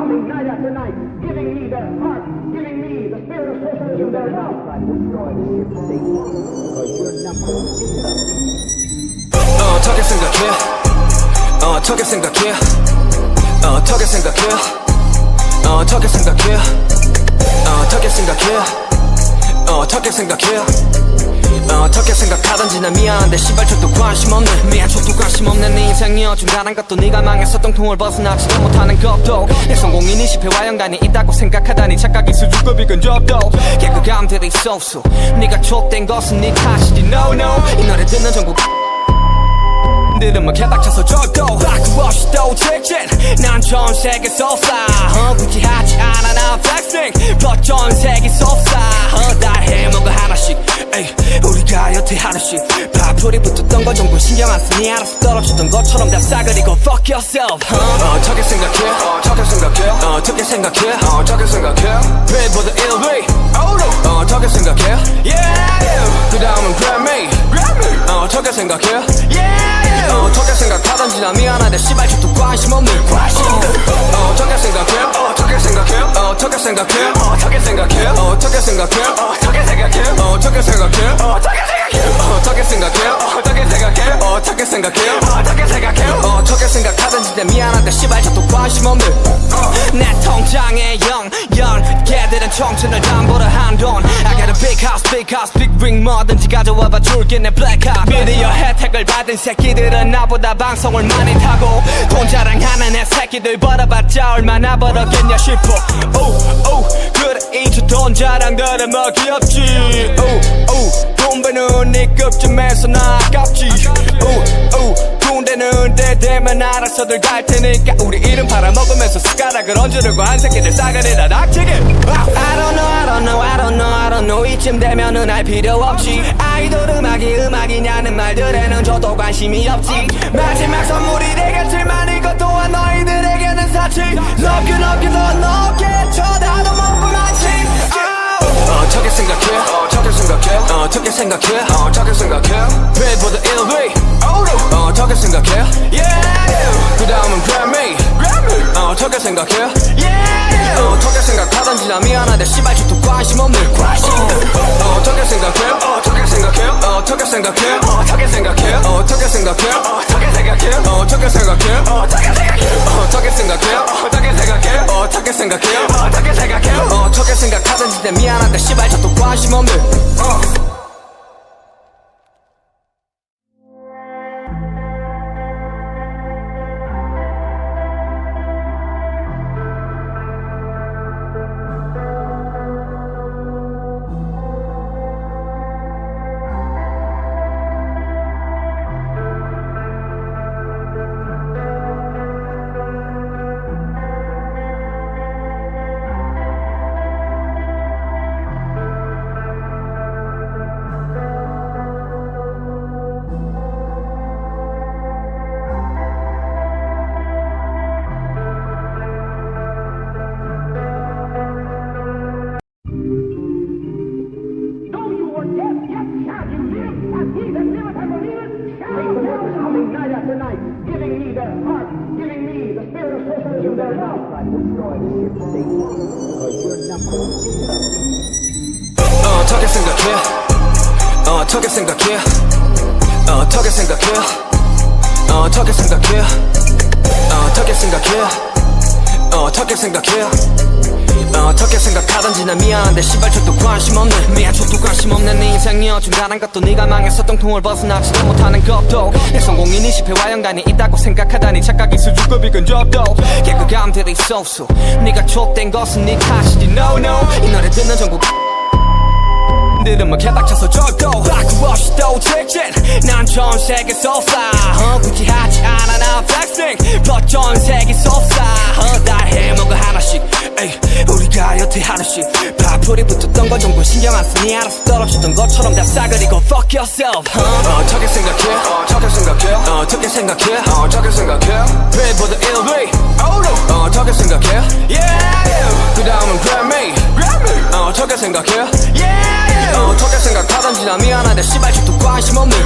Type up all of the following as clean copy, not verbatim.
coming night after night, giving me their heart, giving me the spirit of socialism, their love. 어떻게 생각해? 어떻게 생각해? 어떻게 생각해? 어떻게 생각해? 어떻게 생각해? 어떻게 생각해? 어떻게 생각하던지 난 미안한데 시발 족도 관심 없는 미안 족도 관심 없는 네 인생이어 중단한 것도 네가 망해서 똥통을 벗어나지도 못하는 것도 내 성공이 네 실패와 연관이 있다고 생각하다니 착각이 수줍고 비근 접도 개그감들이 쏘쏘 네가 족된 것은 네 탓이지 no no 이 노래 듣는 전국 들으면 개닥쳐서 족도 바꾸 없이 또 직진 난 전 세계 쏘싸 굳이 하지 않아 나 flexing but 전 세계 쏘싸 다 해 뭔가 하나씩 에이 우리가 여태 하나씩 파풀이 붙었던 거 정도 신경 안 쓰니 알아서 떨어지던 것처럼 다 싸그리고 fuck yourself 어떻게 생각해? 어떻게 생각해? 어떻게 생각해? 어떻게 생각해? Bill보다 1위 어떻게 생각해? Yeah 그 다음은 Grammy 어떻게 생각해? Yeah 어떻게 생각하던지 난 미안한데 시발 족도 관심 없는 어떻게 생각해? 어떻게 생각해? 어떻게 생각해? 어떻게 생각해? 어떻게 생각해? 어떻게 생각해? 어떻게 생각해? 어떻게 생각해? 어떻게 생각해? 어떻게 생각해? 어떻게 생각해? 어떻게 생각하던지 난 미안한데 시발 족도 관심 없는 내 통장에 0 걔들은 청춘을 담보로 한돈 I got a big house, big ring 뭐든지 가져와봐 줄게 내 black card 미디어 혜택을 받은 새끼들은 나보다 방송을 많이 타고 돈 자랑하는 애 새끼들 벌어봤자 얼마나 벌었겠냐 싶어 그래 이제 돈 자랑들은 뭐 귀엽지 돈 버는 네 급쯤에서 나 아깝지 돈 되는 데 되면 알아서들 갈 테니까 우리 이름 팔아먹으면서 숟가락을 얹으려고 한 새끼들 싸그리다 닥치게 I don't know 이쯤 되면은 알 필요 없지 아이돌 음악이냐는 말들에는 저도 관심이 없지 마지막 선물이 되겠지만 이것 또한 너희들에게는 사치 Love you 더 높게 쳐다도 못 보만치 어떻게 생각해? 어떻게 생각해? 어떻게 생각해? 어떻게 생각해? Bill보다 1위 어떻게 생각해? Yeah 그 다음은 Grammy 어떻게 생각해? Yeah 어떻게 생각하던지 난 미안한데 시발 족도 관심 없는 어떻게 생각해? 어떻게 생각해? 어떻게 생각해? 어떻게 생각해? 어떻게 생각해? 어떻게 생각해? 어떻게 생각해? 어떻게 생각해? 어떻게 생각해? 어떻게 생각해? 어떻게 생각해? 어떻게 생각하던지 난 미안한데 시발 족도 관심 없는 Giving me their heart, giving me the spirit of socialism, their love. 어떻게 생각해? 어떻게 생각해? 어떻게 생각해? 어떻게 생각해? 어떻게 생각해? 어떻게 생각해? 어떻게 생각하던지 난 미안한데 시발 족도 관심 없는 미안 족도 관심 없는 네 인생이어 중단한 것도 네가 망해서 똥통을 벗어나지도 못하는 것도 내 성공이 네 실패와 연관이 있다고 생각하다니 착각이 수줍고 비근 접도 개그감들이 쏘쏘 네가 족된 것은 네 탓이지 no no 이 노래 듣는 전국 들으면 개닥쳐서 족도 바꾸 없이 또 직진 난 전 세계 쏘싸 굳이 하지 않아 나 flexing but 전 세계 쏘싸 다 해 뭔가 하나씩 에이 우리가 여태 하나씩 파풀이 붙었던 거 정도 신경 안 쓰니 알아서 떨어지던 것처럼 다 싸그리고 fuck yourself 어떻게 생각해? 어떻게 생각해? 어떻게 생각해? 어떻게 생각해? Bill보다 1위 어떻게 생각해? Yeah 그 다음은 Grammy 어떻게 생각해? Yeah 어떻게 생각하던지 난 미안한데 시발 족도 관심 없는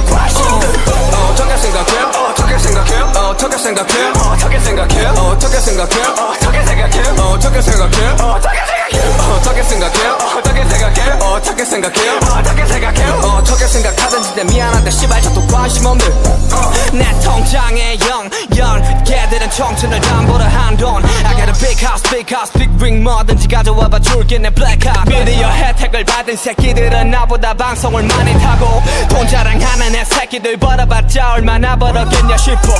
어떻게 생각해? 어떻게 생각해? 어떻게 생각해? 어떻게 생각해? 어떻게 생각해? 어떻게 생각해? 어떻게 생각해? 어떻게 생각해? 어떻게 생각해? 어떻게 생각해? 어떻게 생각해? 어떻게 생각하든지 내 미안한데 씨발 저도 관심 없는 내 통장에 0 걔들은 청춘을 담보로 한돈 I got a big house big ring 뭐든지 가져와봐 줄게 내 black card 미디어 혜택을 받은 새끼들은 나보다 방송을 많이 타고 돈 자랑하는 애 새끼들 벌어봤자 얼마나 벌었겠냐 싶어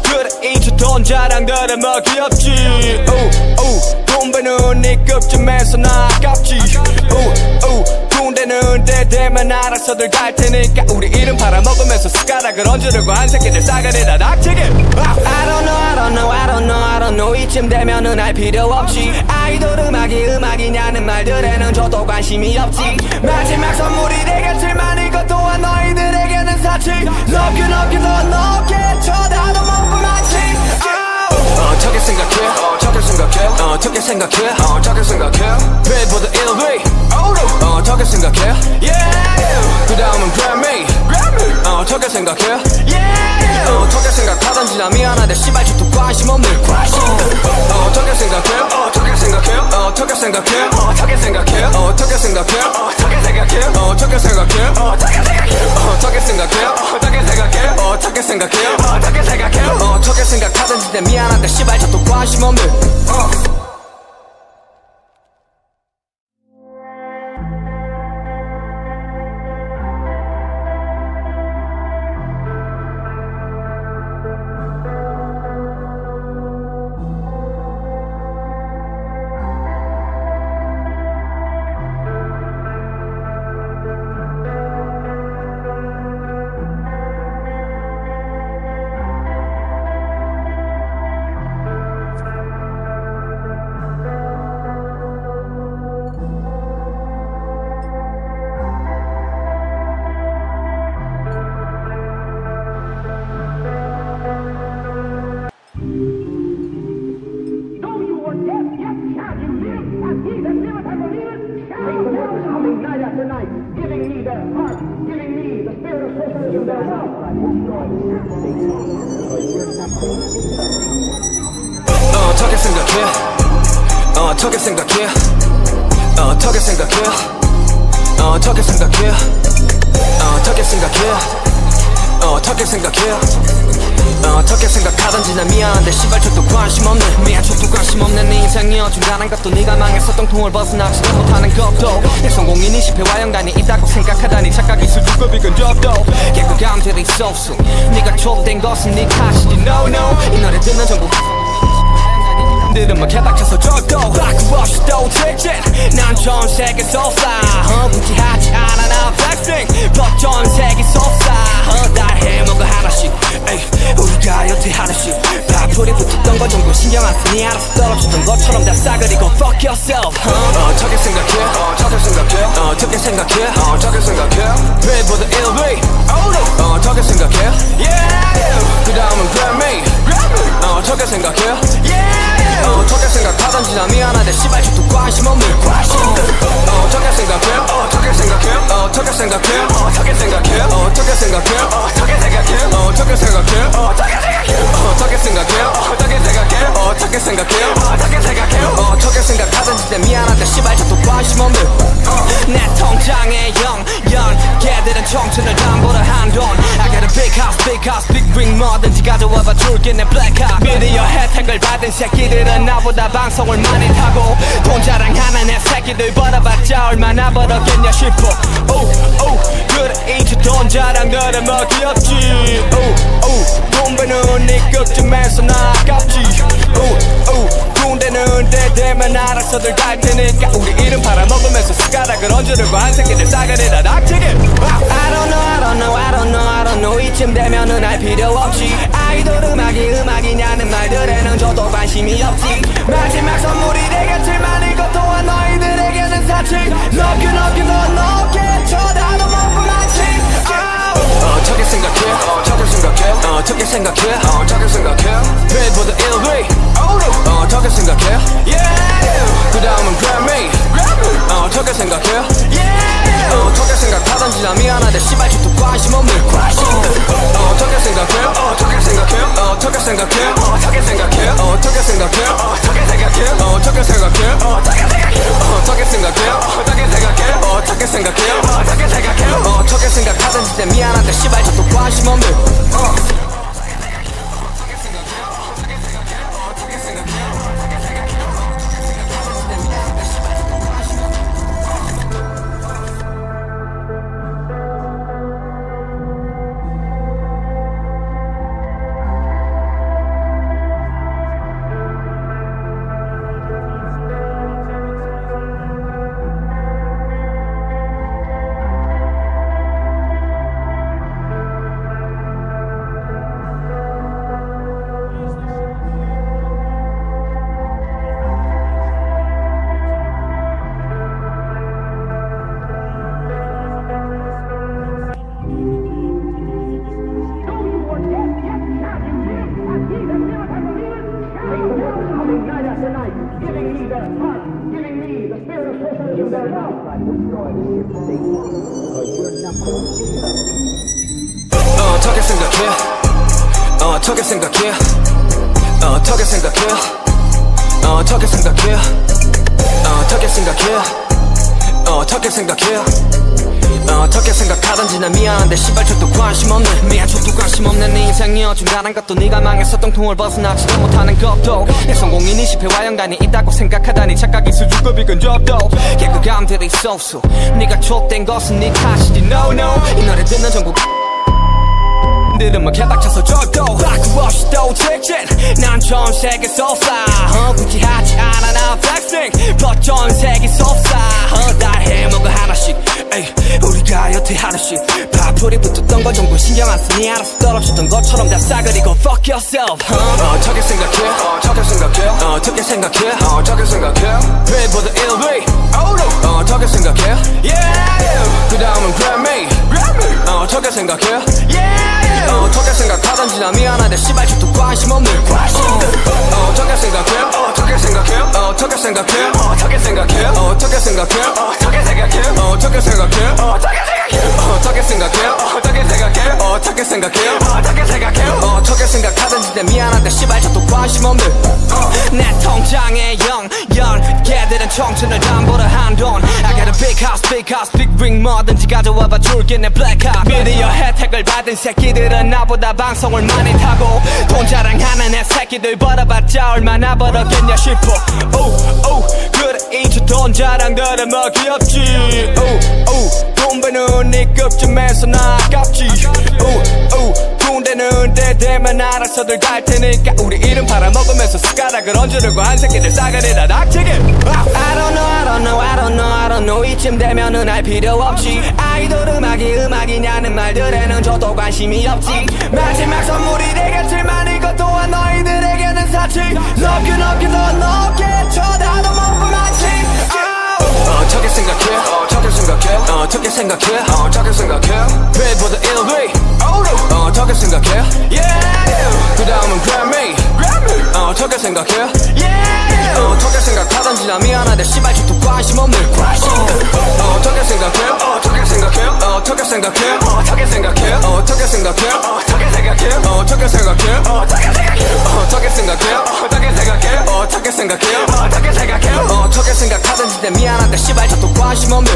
그래 이제 돈 자랑들은 뭐 귀엽지 돈 버는 네 급쯤에서 나 아깝지 군대는 때 되면 알아서들 갈 테니까 우리 이름 팔아먹으면서 숟가락을 얹으려고 한 새끼들 싸가리다 닥치게 I don't know 이쯤 되면은 알 필요 없지 아이돌 음악이냐는 말들에는 저도 관심이 없지 마지막 선물이 되겠지만 이것 또한 너희들에게는 사치 Love you 높게 쳐다도 못 보만치 어떻게 생각해? 어떻게 생각해? 어떻게 생각해? 빌보드 1위 어떻게 생각해? 그 다음은 Grammy 어떻게 생각해? 어떻게 생각하던지 나 미안한데 씨발 저도 관심 없는 어떻게 생각해? 어떻게 생각해? 어떻게 생각해? 어떻게 생각해? 어떻게 생각해? 어떻게 생각해? 어떻게 생각해? 어떻게 생각해? 어떻게 생각해? 어떻게 생각해? 어떻게 생각해? 어떻게 생각하던지 내 미안한데 씨발 저도 관심 없는 Giving me the heart, giving me the spirit of socialism that 어떻게 생각해? 어떻게 생각해? 어떻게 생각해? 어떻게 생각해? 어떻게 생각해? 어떻게 생각해? 어떻게 생각하던지 난 미안한데 씨발 저도 관심 없는 저도 관심 없는 네 인생이 어중간한 것도 네가 망해서 똥통을 벗어나지도 못하는 것도 내 성공인 20회와 연관이 있다고 생각하다니 착각이 술두껍이 근접도 개그감들이 쏘수 네가 좁된 것은 네 탓이지 No 이 노래 듣는 전부 들은 뭐 개박쳐서 쫄도 바꾸 없이 또 직진 난 전 세계 솟아 무지하지 않아 나 백스윙 전 세계 솟아 다 해먹어 하나씩 우리가 여태 하나씩 바풀이 붙었던 거 정도 신경 안 쓰니 알아서 떨어졌던 것처럼 다 싸그리고 fuck yourself 어떻게 생각해? 어떻게 생각해? 어떻게 생각해? 어떻게 생각해? 빌보드 1위 어떻게 생각해? 그 다음은 Grammy 어떻게 생각해? 어떻게 생각하던지 나 미안한데 씨발 저도 관심 없는 어떻게 생각해? 어떻게 생각해? 어떻게 생각해? 어떻게 생각해? 어떻게 생각해? 어떻게 생각해? 어떻게 생각해? 어떻게 생각해? 어떻게 생각해? 어떻게 생각해? 어떻게 생각해? 어떻게 생각하던지 내 미안한데 씨발 저도 관심 없는 내 통장에 0 걔들은 청춘을 담보로 한돈 I got a big house big ring 뭐든지 가져와봐 줄게 내 black card 미디어 혜택을 받은 새끼들은 나보다 방송을 많이 타고 돈 자랑하는 애 새끼들 벌어봤자 얼마나 벌었겠냐 싶어 그래 이제 돈 자랑들은 뭐 귀엽지 돈 버는 네 급쯤에서 나 아깝지 군대는 때 되면 알아서들 갈 테니까 우리 이름 팔아먹으면서 숟가락을 얹으려고 한 새끼들 싸가리다 닥치게 I don't know 이쯤 되면은 알 필요 없지 아이돌 음악이냐는 말들에는 저도 관심이 없지 마지막 선물이 되겠지만 이것 또한 너희들에게는 사치 Love you 높게 쳐다도 못 보만치 어떻게 생각해? 어떻게 생각해? 어떻게 생각해? 어떻게 생각해? 빌보드 1위 어떻게 생각해? 그 다음은 Grammy 어떻게 생각해? 어떻게 생각하던지 나 미안한데 씨발 저도 관심 없는 어떻게 생각해? 어떻게 생각해? 어떻게 생각해? 어떻게 생각해? 어떻게 생각해? 어떻게 생각해? 카던질 때 미안한데 씨발 저도 관심 없는 Giving me the heart, giving me the spirit of socialism thereof. 어떻게 생각해? 어떻게 생각해? 어떻게 생각해? 어떻게 생각해? 어떻게 생각해? 어떻게 생각해? 어떻게 생각하던지 난 미안한데 씨발 저도 관심 없네 미안 저도 관심 없는 네 인생이 어중간한 것도 네가 망해서 똥통을 벗어나지도 못하는 것도 내 성공인이 실패와 연관이 있다고 생각하다니 착각이 수준급이 근접도 개그감들이 쏘쏘 네가 족된 것은 네 탓이지 no no 이 노래 듣는 전국 들으면 개박쳐서 절도 바꾸 없이 또 직진 난 전 세계 쏘싸 굳이 하지 않아 나 flexing but 전 세계 쏘싸 다 해먹어 하나씩 에이 우리가 여태 하나씩 파풀이 붙었던 건 정도 신경 안 쓰니 알아서 떨어지던 것처럼 다 싸그리고 fuck yourself 어떻게 생각해 어떻게 생각해 어떻게 생각해 어떻게 생각해 Pray for the LV 어떻게 생각해 yeah 그 다음은 Grammy 어떻게 생각해 yeah 어떻게 생각하던지 나 미안한데 씨발 저도 관심 없는 어떻게 생각해 어떻게 생각해 어떻게 생각해 어떻게 생각해 어떻게 생각해 어떻게 생각해 어떻게 생각해 어떻게 생각해 어떻게 생각해 어떻게 생각해 어떻게 생각해 어떻게 생각하던지 나 미안한데 씨발 저도 관심 없는 내 통장에 0 걔들은 청춘을 담보로 한돈 I got a big house big ring 뭐든지 가져와봐 줄게 내 black card 미디어 혜택을 받은 새끼들은 나보다 방송을 많이 타고 돈 자랑하는 내 새끼들 벌어봤자 얼마나 벌었겠냐 싶어 그래 이제 돈 자랑들은 뭐 귀엽지 돈 버는 네 급쯤에서 나 아깝지 군대는 때 되면 알아서들 갈 테니까 우리 이름 팔아먹으면서 숟가락을 얹으려고 한 새끼들 싸그리다 닥치게 I don't know 이쯤 되면은 알 필요 없지 아이돌 음악이냐는 말들에는 저도 관심이 없지 마지막 선물이 되겠지만 이것 또한 너희들에게는 사치 높게 더 높게 쳐다도 못 보마치 어떻게 생각해 어떻게 생각해 어떻게 생각해 어떻게 생각해 Pray for the LV 어떻게 생각해 yeah 그 다음은 Grammy 어떻게 생각해 yeah 어떻게 생각하던지 나 미안한데 씨발 저도 관심 없는 어떻게 생각해 어떻게 생각해 어떻게 생각해 어떻게 생각해 어떻게 생각해 어떻게 생각해 어떻게 생각해 어떻게 생각해 어떻게 생각해 어떻게 생각해 어떻게 생각해 어떻게 생각하던지 나 미안한데 씨발 저도 관심 없는